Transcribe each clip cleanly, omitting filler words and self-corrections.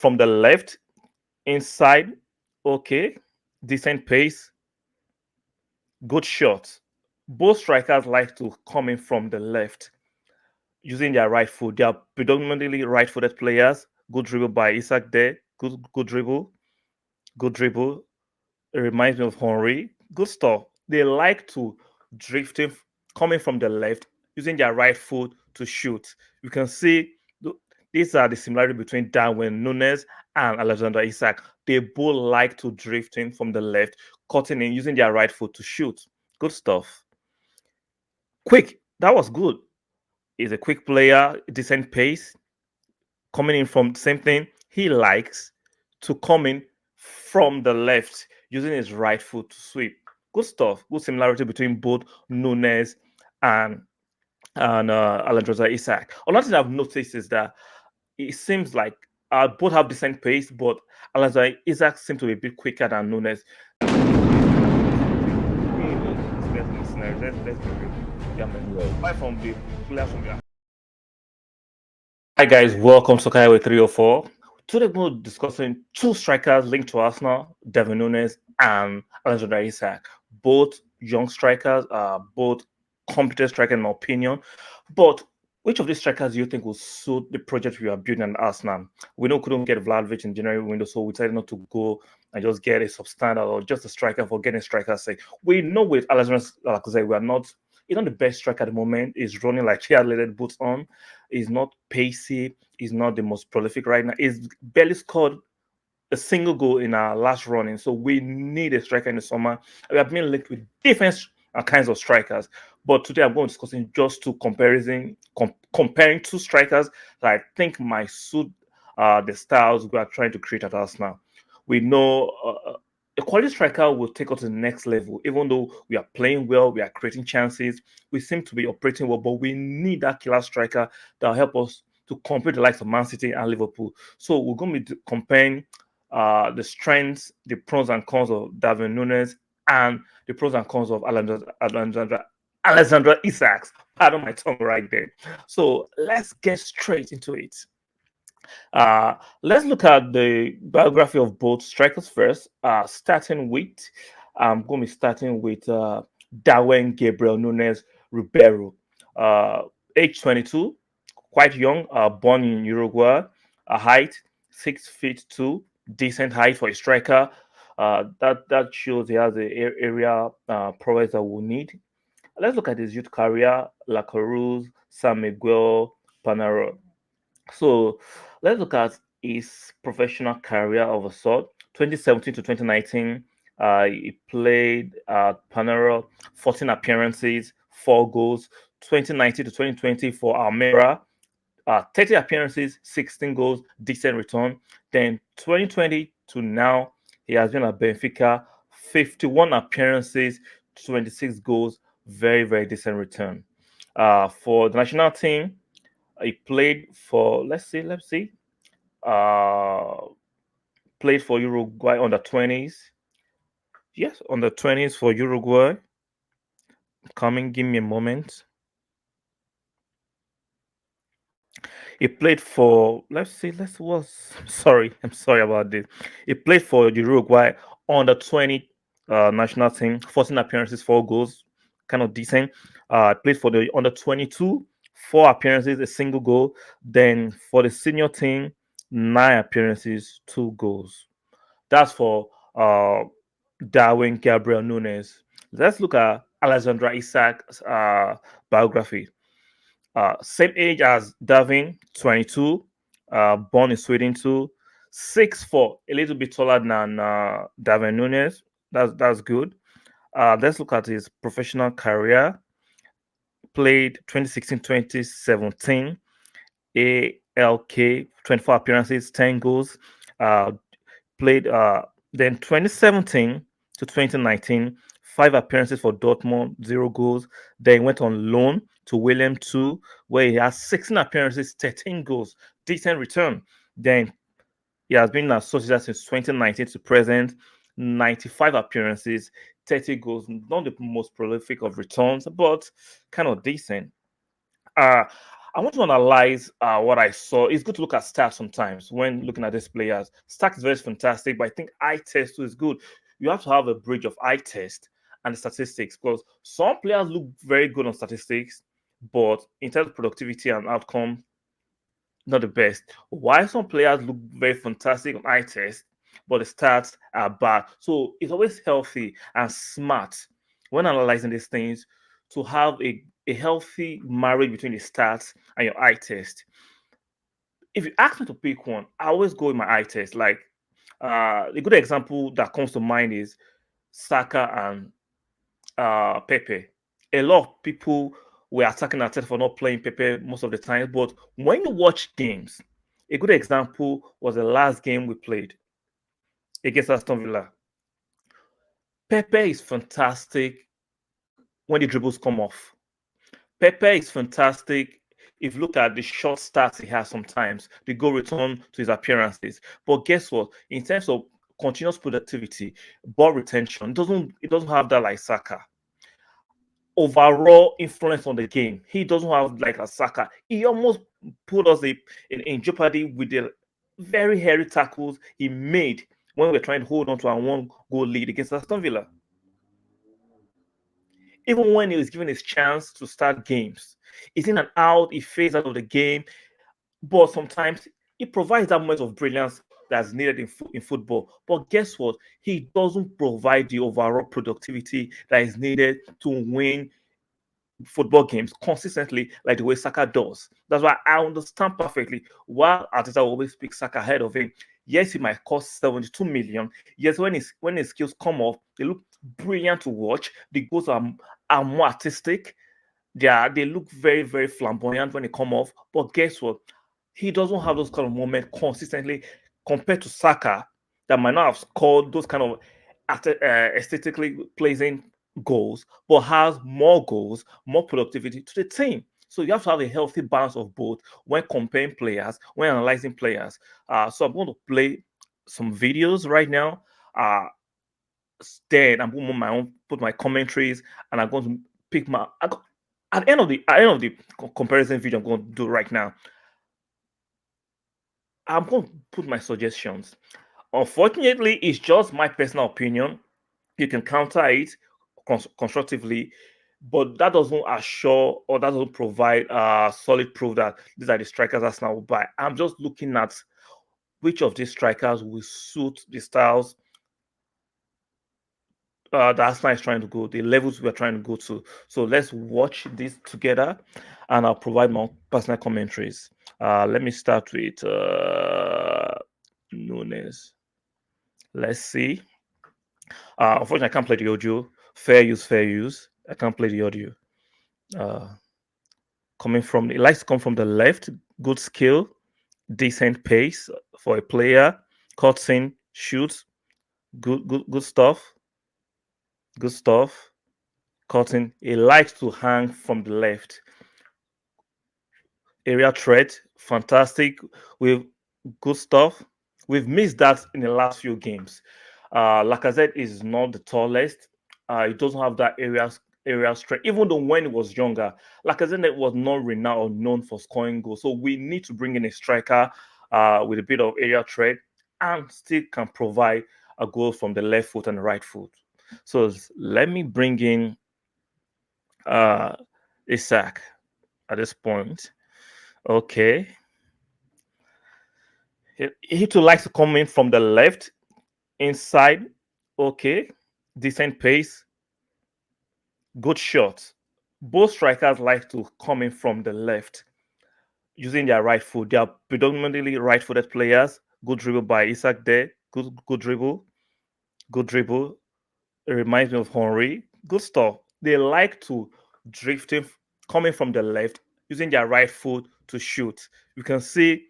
from the left, inside, okay, decent pace, good shot. Both strikers like to come in from the left using their right foot. They are predominantly right-footed players. Good dribble by Isak there. Good dribble. Good dribble. It reminds me of Henry. Good stuff. They like to drifting coming from the left, using their right foot to shoot. You can see these are the similarity between Darwin Nunez and Alexander Isak. They both like to drifting from the left, cutting in, using their right foot to shoot. Good stuff. Quick. That was good. He's a quick player, decent pace, coming in from the same thing. He likes to come in from the left, using his right foot to sweep. Good stuff. Good similarity between both Nunez and Alexander Isak. Another thing I've noticed is that it seems like both have decent pace, but Alexander Isak seems to be a bit quicker than Nunez. Let's be real. Yeah, man. Apart from the players from the Hi guys, welcome to Kaiwe 304. Today we're discussing two strikers linked to Arsenal, Devin Nunes and Alexander Isak. Both young strikers, both competent strikers in my opinion. But which of these strikers do you think will suit the project we are building at Arsenal? We know we couldn't get Vlahovic in January window, so we decided not to go and just get a substandard or just a striker for getting striker's sake. We know with Alexander Lacazette, we are not the best striker at the moment. He's running like he had leather boots on. He's not pacey. He's not the most prolific right now. He's barely scored a single goal in our last running. So we need a striker in the summer. We have been linked with different kinds of strikers. But today I'm going to discussing just two comparing two strikers that I think might suit the styles we are trying to create at Arsenal. We know a quality striker will take us to the next level. Even though we are playing well, we are creating chances, we seem to be operating well, but we need that killer striker that will help us to compete the likes of Man City and Liverpool. So we're going to be comparing the strengths, the pros and cons of Darwin Nunes and the pros and cons of Alexandra Isaacs. Pardon my tongue right there. So let's get straight into it. Uh, let's look at the biography of both strikers first. Starting with, I'm going to be starting with Darwin Gabriel Nunes Ribeiro, age 22, quite young, born in Uruguay, a height 6 feet 2, decent height for a striker. That shows he has the area prowess that we need. Let's look at his youth career: La Cruz, San Miguel, Panaro. So let's look at his professional career of a sort. 2017 to 2019, he played at Panera, 14 appearances, 4 goals. 2019 to 2020 for Almera, 30 appearances, 16 goals, decent return. Then 2020 to now, he has been at Benfica, 51 appearances, 26 goals, very, very decent return. For the national team, he played for let's see. Uh, Played for Uruguay on the 20s. Yes, on the 20s for Uruguay. Coming, give me a moment. He played for let's see, let's was sorry, I'm sorry about this. He played for Uruguay on the 20 national team, 14 appearances, 4 goals, kind of decent. Played for the under 22, 4 appearances, a single goal. Then for the senior team, 9 appearances, 2 goals. That's for Darwin Gabriel Nunes. Let's look at Alexandra Isak's biography. Same age as Darwin, 22, born in Sweden too. 6'4", a little bit taller than Darwin Nunes. That's good. Let's look at his professional career. Played 2016-2017, ALK, 24 appearances, 10 goals. Uh, Played then 2017 to 2019, 5 appearances for Dortmund, 0 goals. Then went on loan to William 2, where he has 16 appearances, 13 goals, decent return. Then he has been associated since 2019 to present, 95 appearances, 30 goals. Not the most prolific of returns, but kind of decent. Uh, I want to analyze what I saw. It's good to look at stats sometimes when looking at these players. Stats is very fantastic, but I think eye test too is good. You have to have a bridge of eye test and the statistics because some players look very good on statistics, but in terms of productivity and outcome, not the best. Why some players look very fantastic on eye test, but the stats are bad. So it's always healthy and smart when analyzing these things to have a healthy marriage between the stats and your eye test. If you ask me to pick one, I always go with my eye test. Like a good example that comes to mind is Saka and Pepe. A lot of people were attacking Arteta for not playing Pepe most of the time, but when you watch games, a good example was the last game we played against Aston Villa. Pepe is fantastic when the dribbles come off. Pepe is fantastic if you look at the short stats he has sometimes, the goal return to his appearances. But guess what? In terms of continuous productivity, ball retention, it doesn't have that like Saka. Overall influence on the game. He doesn't have like a Saka. He almost put us in jeopardy with the very hairy tackles he made when we were trying to hold on to our one goal lead against Aston Villa. Even when he was given his chance to start games, he's in and out, he fades out of the game, but sometimes he provides that moment of brilliance that's needed in football. But guess what? He doesn't provide the overall productivity that is needed to win football games consistently like the way Saka does. That's why I understand perfectly why Arteta always picks Saka ahead of him. Yes, he might cost 72 million. Yes, when his skills come off, they look brilliant to watch. The goals are more artistic. They look very, very flamboyant when they come off. But guess what? He doesn't have those kind of moments consistently compared to Saka that might not have scored those kind of aesthetically pleasing goals, but has more goals, more productivity to the team. So you have to have a healthy balance of both when comparing players, when analyzing players. So I'm going to play some videos right now. Then I'm going to put my commentaries, and I'm going to pick my. At the end of the comparison video I'm going to do right now, I'm going to put my suggestions. Unfortunately, it's just my personal opinion. You can counter it constructively, but that doesn't assure or that doesn't provide solid proof that these are the strikers Arsenal will buy. I'm just looking at which of these strikers will suit the styles that Arsenal is trying to go, the levels we're trying to go to. So let's watch this together, and I'll provide my personal commentaries. Let me start with Nunez. Let's see. Unfortunately, I can't play the audio. Fair use, fair use. I can't play the audio. Uh, it likes to come from the left. Good skill, decent pace for a player. Cuts in, shoots. Good stuff. Good stuff. Cutting. He likes to hang from the left. Area threat, fantastic. With good stuff. We've missed that in the last few games. Lacazette is not the tallest. He doesn't have that area strength. Even though when he was younger, Lacazette was not renowned or known for scoring goals. So we need to bring in a striker with a bit of area threat and still can provide a goal from the left foot and the right foot. So let me bring in uh, Isak at this point. Okay. He too likes to come in from the left inside. Okay. Decent pace. Good shot. Both strikers like to come in from the left using their right foot. They are predominantly right footed players. Good dribble by Isak there. Good dribble. Good dribble. It reminds me of Henry. Good stuff. They like to drift in, coming from the left, using their right foot to shoot. You can see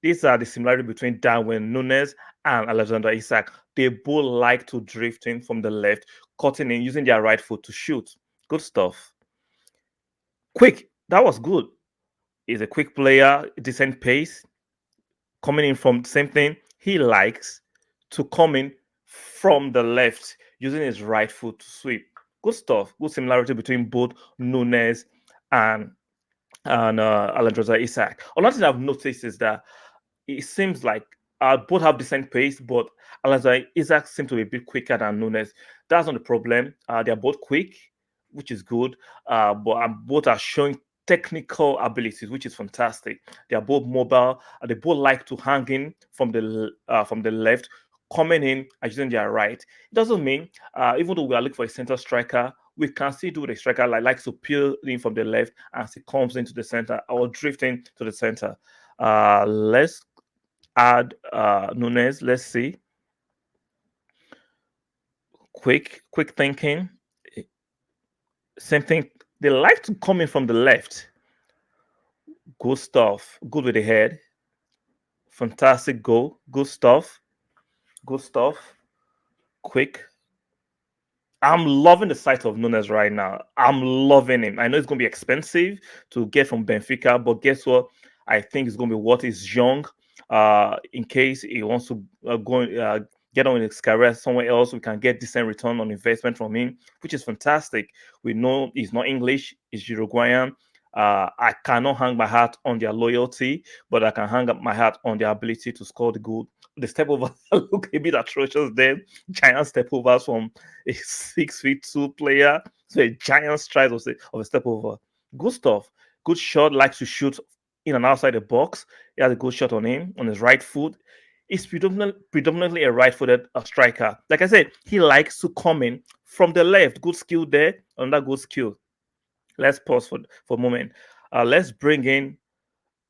these are the similarity between Darwin Nunez and Alexander Isak. They both like to drift in from the left, cutting in, using their right foot to shoot. Good stuff. Quick. That was good. He's a quick player, decent pace, coming in from the same thing. He likes to come in from the left, using his right foot to sweep. Good stuff. Good similarity between both Nunez and and Nunez Or Isak. Another thing I've noticed is that it seems like both have decent pace, but Alonso Isaac seems to be a bit quicker than Nunes. That's not the problem. They're both quick, which is good, but both are showing technical abilities, which is fantastic. They are both mobile, and they both like to hang in from the left, coming in and using their right. It doesn't mean, even though we are looking for a center striker, we can still do with a striker like likes to peel in from the left as he comes into the center or drifting to the center. Let's add Nunez. Let's see. Quick thinking. Same thing. They like to come in from the left. Good stuff. Good with the head. Fantastic goal. Good stuff. Good stuff. Quick. I'm loving the sight of Nunes right now. I'm loving him. I know it's going to be expensive to get from Benfica, but guess what? I think it's going to be what is young. In case he wants to get on his career somewhere else, we can get decent return on investment from him, which is fantastic. We know he's not English; he's Uruguayan. I cannot hang my hat on their loyalty, but I can hang up my hat on their ability to score the goal. The step over look a bit atrocious there. Giant step overs from a 6'2" player. So a giant stride of a step over. Good stuff. Good shot. Likes to shoot in and outside the box. He has a good shot on him on his right foot. He's predominantly a right-footed striker. Like I said, he likes to come in from the left. Good skill there. Another good skill. Let's pause for a moment. Let's bring in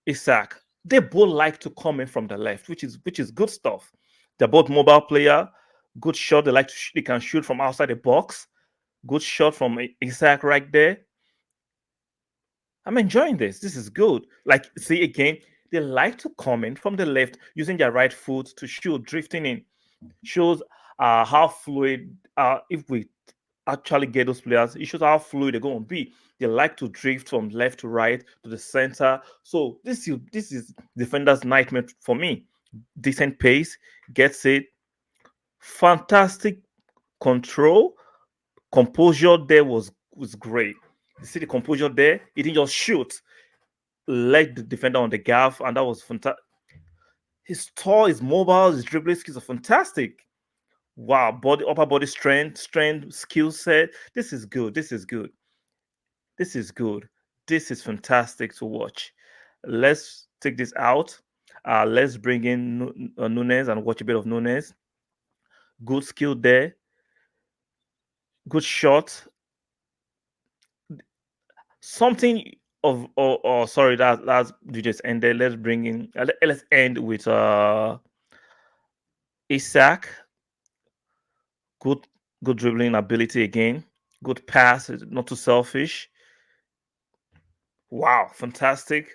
Isak. They both like to come in from the left, which is good stuff. They're both mobile player. Good shot. They like to they can shoot from outside the box. Good shot from Isak right there. I'm enjoying this. This is good. Like, see again, they like to come in from the left using their right foot to shoot, drifting in. Shows how fluid, if we actually get those players, it shows how fluid they're going to be. They like to drift from left to right to the center. So this is defender's nightmare for me. Decent pace, gets it. Fantastic control, composure there was great. You see the composure there. He didn't just shoot, let the defender on the gaff, and that was fantastic. His tall, his mobile, his dribbling skills are fantastic. Wow, upper body strength, skill set. This is good. This is good. This is good. This is fantastic to watch. Let's take this out. Let's bring in Nunez and watch a bit of Nunez. Good skill there. Good shot. Something of oh sorry, that's you just ended. Let's bring in. Let's end with Isak. Good good dribbling ability again. Good pass. Not too selfish. Wow, fantastic.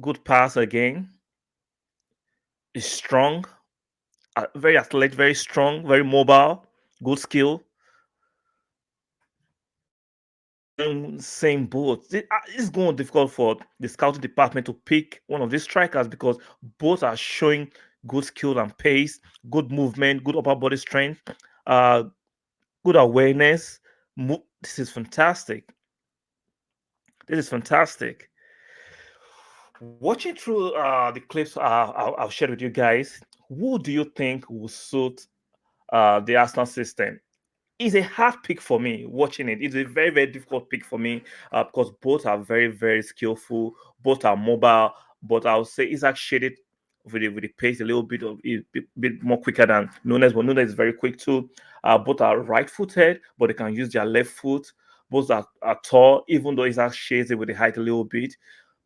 Good pass again. Is strong, very athletic, very strong, very mobile, good skill. Same boat. It's going to be difficult for the scouting department to pick one of these strikers because both are showing good skill and pace, good movement, good upper body strength, uh, good awareness. This is fantastic. This is fantastic. Watching through the clips I'll share with you guys, who do you think will suit the Arsenal system? It's a hard pick for me watching it. It's a very, very difficult pick for me because both are very, very skillful. Both are mobile, but I would say Isaac shaded with the pace a little bit bit more quicker than Nunes, but Nunes is very quick too. Both are right-footed, but they can use their left foot. Both are tall, even though Isaac shades it with the height a little bit.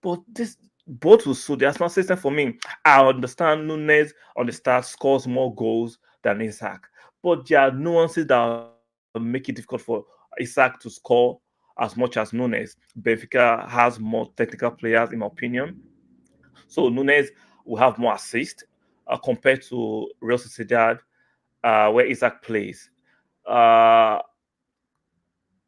But this both will suit the Arsenal system for me. I understand Nunes on the start scores more goals than Isaac, but there are nuances that make it difficult for Isaac to score as much as Nunes. Benfica has more technical players, in my opinion. So Nunes will have more assists compared to Real Sociedad, where Isaac plays. Uh,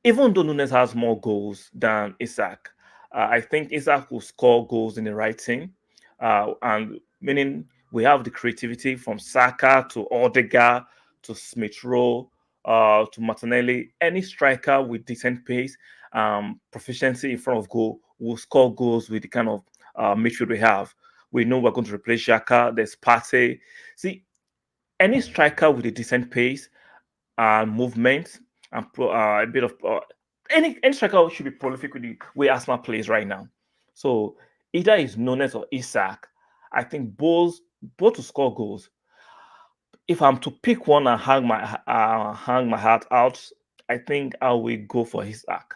Even though Nunes has more goals than Isaac, I think Isaac will score goals in the right team. And meaning we have the creativity from Saka to Odegaard to Smith Rowe to Martinelli. Any striker with decent pace, proficiency in front of goal will score goals with the kind of midfield we have. We know we're going to replace Xhaka. There's Partey. See, any striker with a decent pace and movement and a bit of any striker should be prolific with the way Arsenal plays right now. So either it's Nunez or Isak. I think both to score goals. If I'm to pick one and hang my heart out, I think I will go for Isak.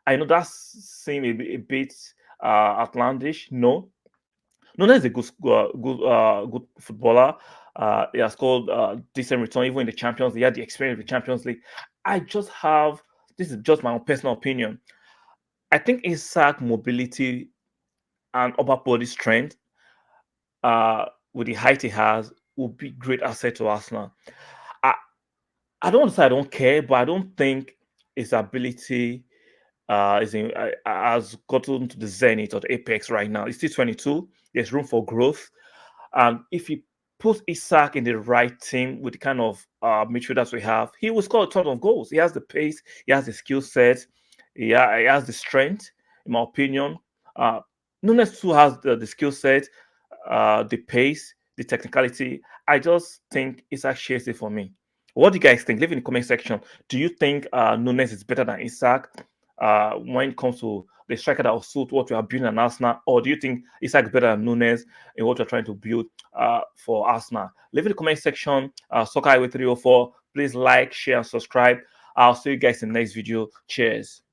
I know that seems a bit outlandish. No, Nunez is a good footballer. He has scored decent return even in the Champions League. He had the experience with the Champions League. I just have this is just my own personal opinion. I think Isak mobility and upper body strength, with the height he has, will be great asset to Arsenal. I I don't want to say I don't care, but I don't think his ability has gotten to the zenith or the apex right now. He's still 22. There's room for growth. And if he puts Isak in the right team with the kind of midfielders we have, he will score a ton of goals. He has the pace, he has the skill set, he has the strength, in my opinion. Uh, Nunes too has the skill set, the pace, the technicality. I just think Isak shares it for me. What do you guys think? Leave in the comment section. Do you think Nunes is better than Isak when it comes to the striker that will suit what we are building at Arsenal, or do you think Isak is better than Nunes in what we're trying to build for Arsenal? Leave in the comment section. Soccer Highway 304. Please like, share, and subscribe. I'll see you guys in the next video. Cheers.